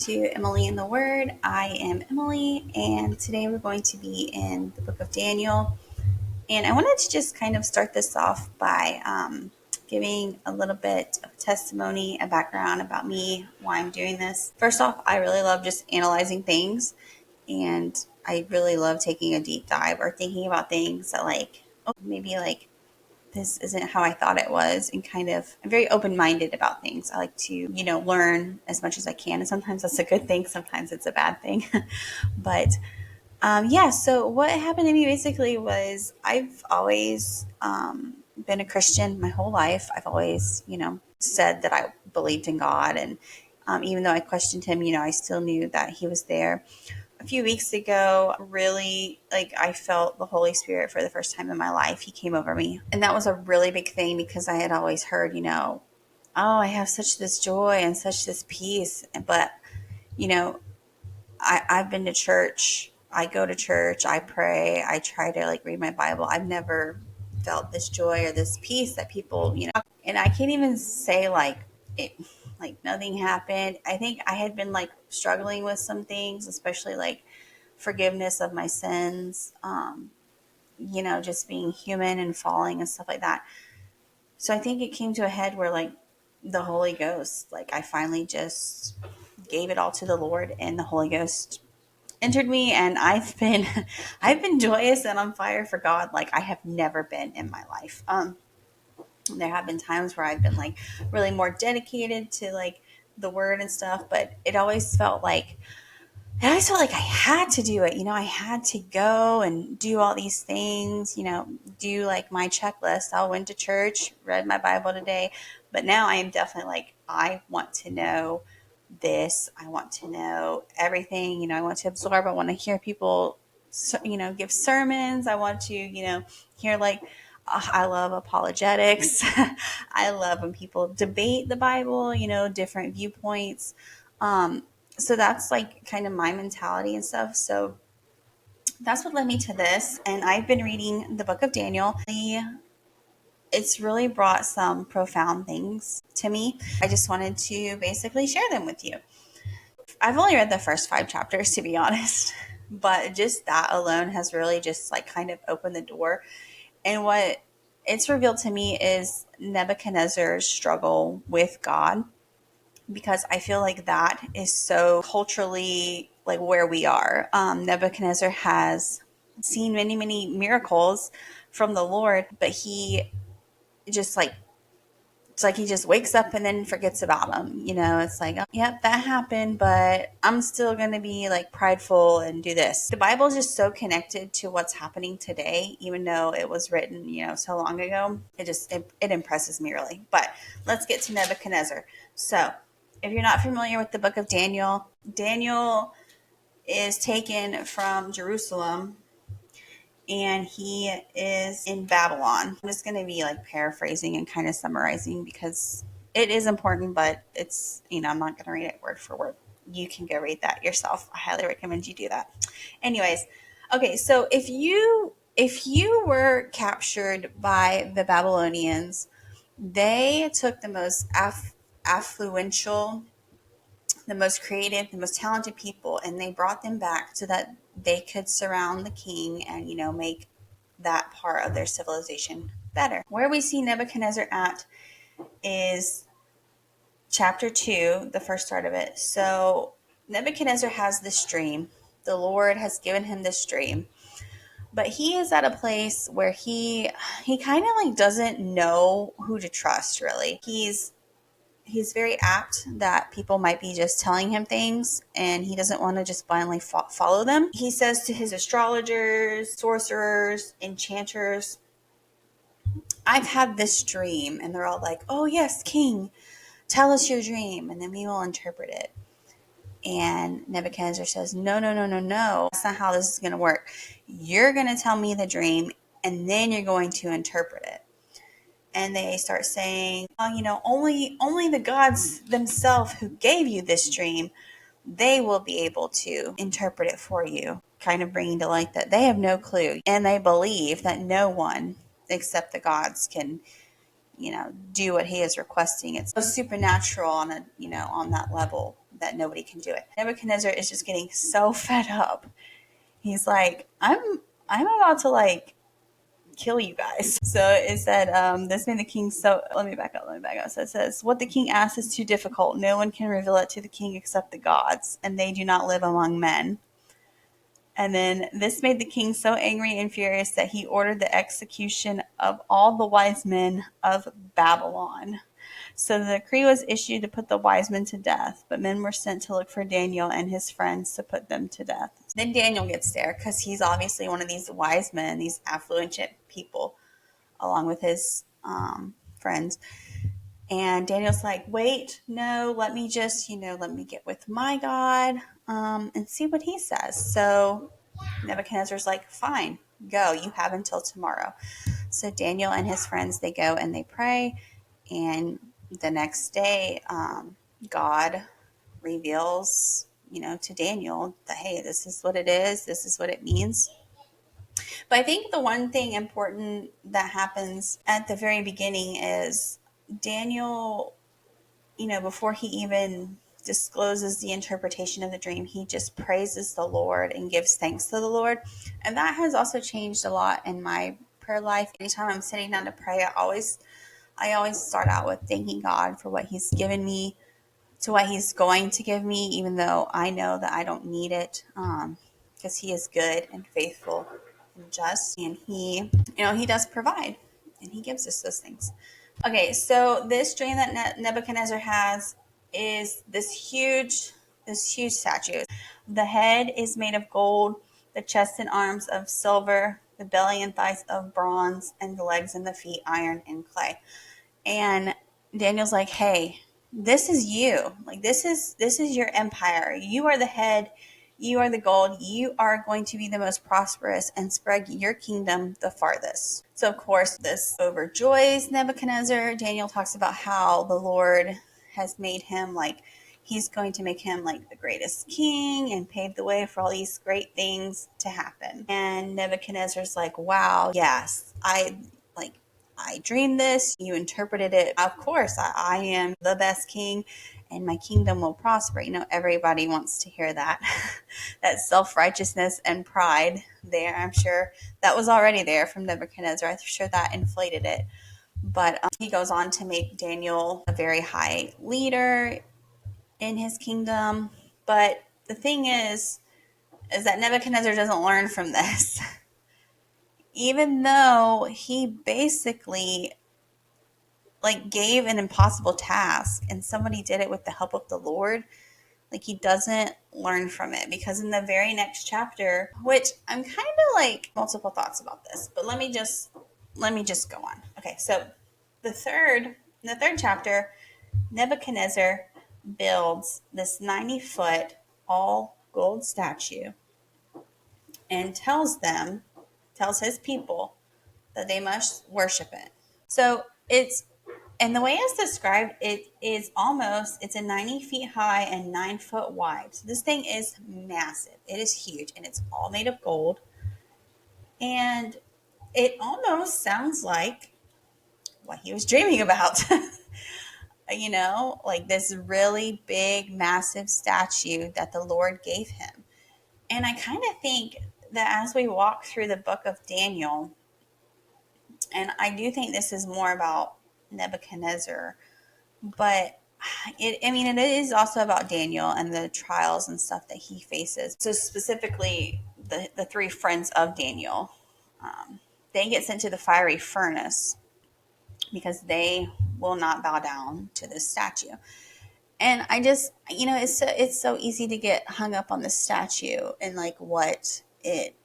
to Emily in the Word. I am Emily, and today we're going to be in the book of Daniel. And I wanted to just kind of start this off by giving a little bit of testimony, a background about me, why I'm doing this. First off, I really love just analyzing things, and I really love taking a deep dive or thinking about things that maybe this isn't how I thought it was, and I'm very open-minded about things. I like to, learn as much as I can. And sometimes that's a good thing. Sometimes it's a bad thing. But so what happened to me basically was I've always been a Christian my whole life. I've always, said that I believed in God. And even though I questioned him, I still knew that he was there. A few weeks ago, really, I felt the Holy Spirit for the first time in my life. He came over me. And that was a really big thing because I had always heard, oh, I have such this joy and such this peace. But, I've been to church. I go to church. I pray. I try to read my Bible. I've never felt this joy or this peace that people, and I can't even say it, nothing happened. I think I had been struggling with some things, especially forgiveness of my sins, just being human and falling and stuff like that. So I think it came to a head where the Holy Ghost, I finally just gave it all to the Lord, and the Holy Ghost entered me, and I've been joyous and on fire for God like I have never been in my life. There have been times where I've been really more dedicated to the word and stuff, but it always felt like I had to do it. I had to go and do all these things, do my checklist. I went to church, read my Bible today, but now I am definitely I want to know this. I want to know everything. I want to absorb. I want to hear people, give sermons. I want to, hear I love apologetics. I love when people debate the Bible, different viewpoints. So that's kind of my mentality and stuff. So that's what led me to this. And I've been reading the book of Daniel. It's really brought some profound things to me. I just wanted to basically share them with you. I've only read the first 5 chapters, to be honest, but just that alone has really just kind of opened the door. And what it's revealed to me is Nebuchadnezzar's struggle with God, because I feel like that is so culturally where we are. Nebuchadnezzar has seen many, many miracles from the Lord, but he just it's he just wakes up and then forgets about them. It's oh, yep, that happened, but I'm still going to be prideful and do this. The Bible is just so connected to what's happening today, even though it was written, so long ago. It impresses me really. But let's get to Nebuchadnezzar. So if you're not familiar with the book of Daniel, Daniel is taken from Jerusalem, and he is in Babylon. I'm just going to be paraphrasing and kind of summarizing because it is important, but it's, I'm not going to read it word for word. You can go read that yourself. I highly recommend you do that. Anyways, okay, so if you were captured by the Babylonians, they took the most affluential, the most creative, the most talented people, and they brought them back so that they could surround the king and, make that part of their civilization better. Where we see Nebuchadnezzar at is chapter 2, the first part of it. So Nebuchadnezzar has this dream. The Lord has given him this dream. But he is at a place where he kind of doesn't know who to trust, really. He's very apt that people might be just telling him things, and he doesn't want to just blindly follow them. He says to his astrologers, sorcerers, enchanters, I've had this dream. And they're all oh yes, king, tell us your dream, and then we will interpret it. And Nebuchadnezzar says, no, that's not how this is going to work. You're going to tell me the dream, and then you're going to interpret it. And they start saying, only the gods themselves who gave you this dream, they will be able to interpret it for you. Kind of bringing to light that they have no clue. And they believe that no one except the gods can, do what he is requesting. It's so supernatural on on that level. that nobody can do it. Nebuchadnezzar is just getting so fed up. He's like, I'm about to like kill you guys. So it said, this made the king so, let me back up. So it says, what the king asks is too difficult. No one can reveal it to the king except the gods, and they do not live among men. And then this made the king so angry and furious that he ordered the execution of all the wise men of Babylon. So the decree was issued to put the wise men to death, but men were sent to look for Daniel and his friends to put them to death. Then Daniel gets there because he's obviously one of these wise men, these affluent people, along with his friends. And Daniel's like, wait, no, let me just, let me get with my God and see what he says. So Nebuchadnezzar's like, fine, go. You have until tomorrow. So Daniel and his friends, they go and they pray. And the next day, God reveals, to Daniel that, hey, this is what it is. This is what it means. But I think the one thing important that happens at the very beginning is Daniel, before he even discloses the interpretation of the dream, he just praises the Lord and gives thanks to the Lord. And that has also changed a lot in my prayer life. Anytime I'm sitting down to pray, I always start out with thanking God for what he's given me, to what he's going to give me, even though I know that I don't need it, because he is good and faithful and just, and he does provide, and he gives us those things. Okay, so this dream that Nebuchadnezzar has is this huge statue. The head is made of gold, the chest and arms of silver, the belly and thighs of bronze, and the legs and the feet iron and clay. And Daniel's like, hey, this is you. Like, this is your empire. You are the head. You are the gold. You are going to be the most prosperous and spread your kingdom the farthest. So, of course, this overjoys Nebuchadnezzar. Daniel talks about how the Lord has made him he's going to make him like the greatest king and pave the way for all these great things to happen. And Nebuchadnezzar's like, wow, yes, I dreamed this, you interpreted it. Of course, I am the best king and my kingdom will prosper. Everybody wants to hear that. That self-righteousness and pride there. I'm sure that was already there from Nebuchadnezzar. I'm sure that inflated it. But he goes on to make Daniel a very high leader in his kingdom. But the thing is that Nebuchadnezzar doesn't learn from this. Even though he basically gave an impossible task and somebody did it with the help of the Lord, he doesn't learn from it, because in the very next chapter, which I'm kind of multiple thoughts about this, but let me just go on. Okay, so in the third chapter, Nebuchadnezzar builds this 90-foot all gold statue and tells his people that they must worship it. So and the way it's described, it's a 90 feet high and 9 foot wide. So this thing is massive. It is huge, and it's all made of gold. And it almost sounds like what he was dreaming about. This really big, massive statue that the Lord gave him. And I kind of think that as we walk through the book of Daniel, and I do think this is more about Nebuchadnezzar, but it is also about Daniel and the trials and stuff that he faces. So specifically, the three friends of Daniel, they get sent to the fiery furnace because they will not bow down to this statue. And I just, it's so easy to get hung up on the statue and what it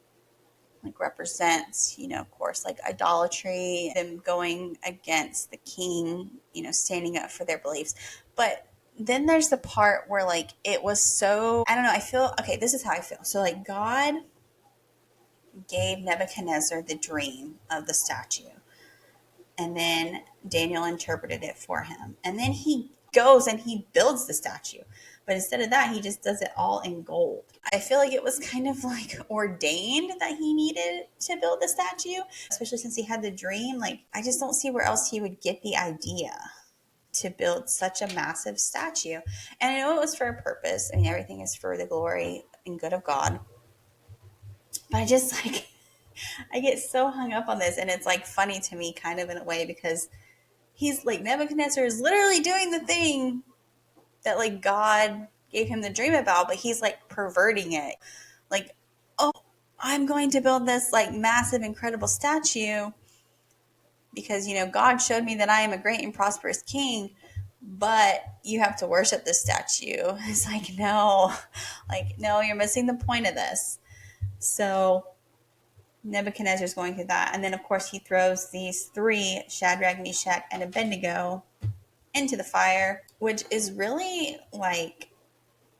represents, of course, idolatry, them going against the king, standing up for their beliefs. But then there's the part where it was so, I don't know, I feel, okay, this is how I feel. So God gave Nebuchadnezzar the dream of the statue, and then Daniel interpreted it for him. And then he goes and he builds the statue. But instead of that, he just does it all in gold. I feel like it was kind of ordained that he needed to build the statue, especially since he had the dream. I just don't see where else he would get the idea to build such a massive statue. And I know it was for a purpose. I mean, everything is for the glory and good of God. But I just like, I get so hung up on this. And it's like funny to me, kind of in a way, because he's like, Nebuchadnezzar is literally doing the thing that like God gave him the dream about, but he's like perverting it. Like, oh, I'm going to build this like massive, incredible statue because, God showed me that I am a great and prosperous king, but you have to worship this statue. It's like, no, you're missing the point of this. So Nebuchadnezzar's going through that. And then, of course, he throws these three, Shadrach, Meshach, and Abednego, into the fire, which is really like,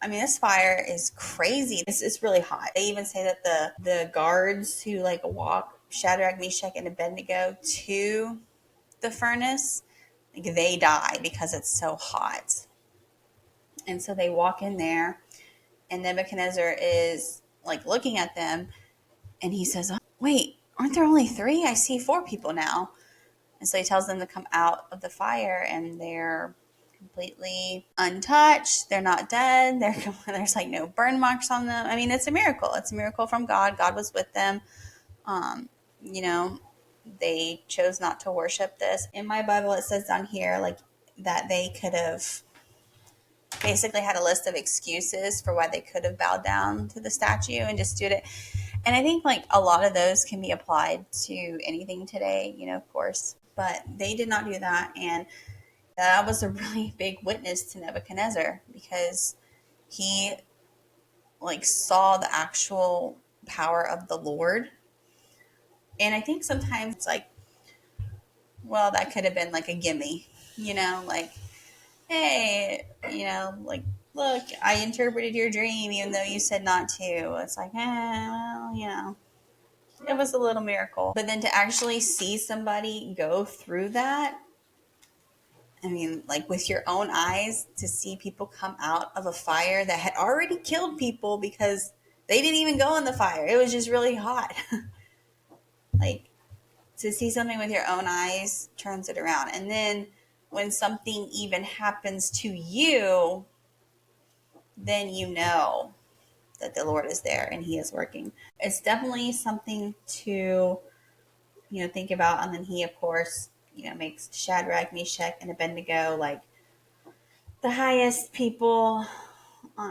I mean, this fire is crazy. It's really hot. They even say that the guards who like walk Shadrach, Meshach, and Abednego to the furnace, like they die because it's so hot. And so they walk in there, and Nebuchadnezzar is like looking at them, and he says, "Oh, wait, aren't there only three? I see four people now." And so he tells them to come out of the fire, and they're completely untouched. They're not dead. There's like no burn marks on them. I mean, it's a miracle. It's a miracle from God. God was with them. Um, you know, they chose not to worship this. In my Bible, it says down here, like, that they could have basically had a list of excuses for why they could have bowed down to the statue and just did it. And I think like a lot of those can be applied to anything today, of course, but they did not do that. And that was a really big witness to Nebuchadnezzar because he like saw the actual power of the Lord. And I think sometimes it's like, well, that could have been like a gimme, like, hey, like, look, I interpreted your dream even though you said not to. It's like, well, it was a little miracle. But then to actually see somebody go through that, I mean, like with your own eyes, to see people come out of a fire that had already killed people because they didn't even go in the fire. It was just really hot. Like, to see something with your own eyes turns it around. And then when something even happens to you, then you know that the Lord is there and he is working. It's definitely something to, think about. And then he, of course, makes Shadrach, Meshach, and Abednego like the highest people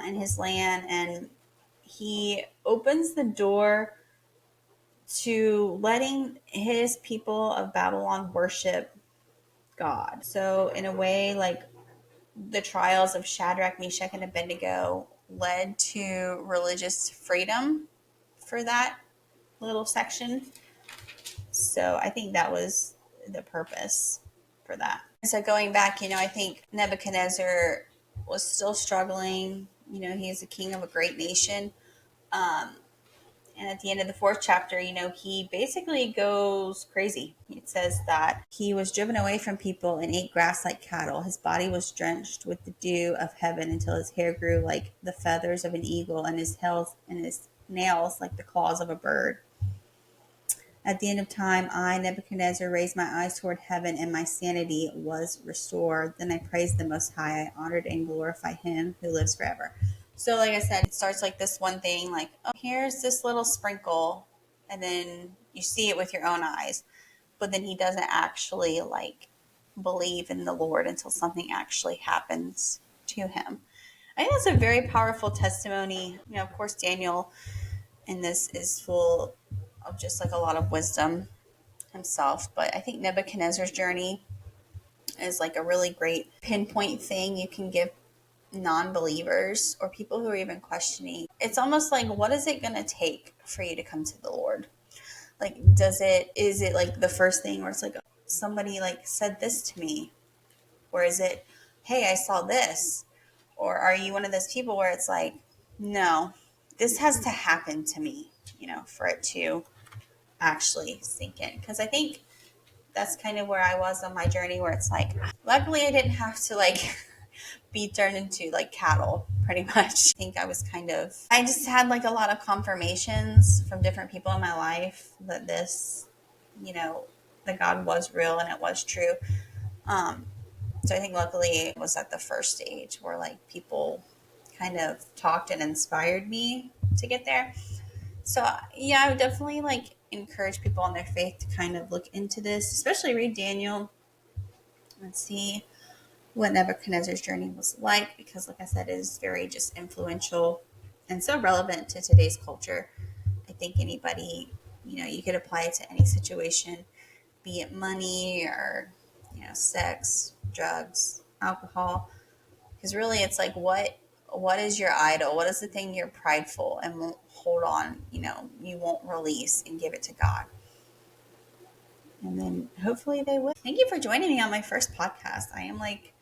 in his land. And he opens the door to letting his people of Babylon worship God. So in a way, like the trials of Shadrach, Meshach, and Abednego led to religious freedom for that little section. So I think that was the purpose for that. So going back, I think Nebuchadnezzar was still struggling. He is the king of a great nation. And at the end of the fourth chapter, he basically goes crazy. It says that he was driven away from people and ate grass like cattle. His body was drenched with the dew of heaven until his hair grew like the feathers of an eagle and his nails like the claws of a bird. At the end of time, I, Nebuchadnezzar, raised my eyes toward heaven, and my sanity was restored. Then I praised the Most High. I honored and glorified him who lives forever. So like I said, it starts like this one thing, like, oh, here's this little sprinkle, and then you see it with your own eyes. But then he doesn't actually like believe in the Lord until something actually happens to him. I think that's a very powerful testimony. Of course, Daniel in this is full of just like a lot of wisdom himself. But I think Nebuchadnezzar's journey is like a really great pinpoint thing you can give non-believers or people who are even questioning. It's almost like, what is it going to take for you to come to the Lord? Like, is it like the first thing where it's like somebody like said this to me? Or is it, hey, I saw this? Or are you one of those people where it's like, no, this has to happen to me, for it to actually sink in? Because I think that's kind of where I was on my journey, where it's like, luckily I didn't have to like be turned into like cattle, pretty much. I think I just had like a lot of confirmations from different people in my life that this, that God was real and it was true. So I think luckily it was at the first stage where like people kind of talked and inspired me to get there. So yeah, I would definitely like encourage people on their faith to kind of look into this, especially read Daniel and see what Nebuchadnezzar's journey was like, because like I said, it is very just influential and so relevant to today's culture. I think anybody, you could apply it to any situation, be it money or, sex, drugs, alcohol. Because really it's like what is your idol? What is the thing you're prideful and won't hold on, you won't release and give it to God? And then hopefully they will. Thank you for joining me on my first podcast. I'm like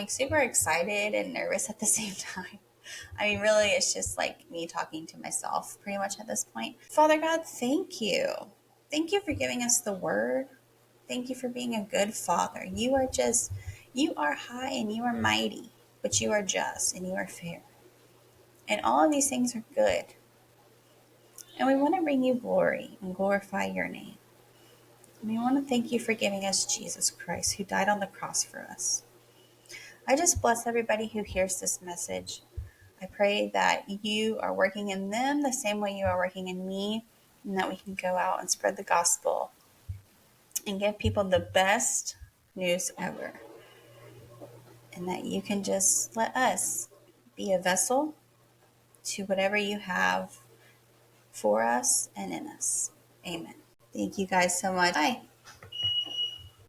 super excited and nervous at the same time. I mean, really, it's just like me talking to myself pretty much at this point. Father God, thank you. Thank you for giving us the word. Thank you for being a good father. You are high and you are mighty, but you are just and you are fair. And all of these things are good. And we want to bring you glory and glorify your name. And we want to thank you for giving us Jesus Christ, who died on the cross for us. I just bless everybody who hears this message. I pray that you are working in them the same way you are working in me, and that we can go out and spread the gospel and give people the best news ever. And that you can just let us be a vessel to whatever you have for us and in us. Amen. Thank you guys so much. Bye.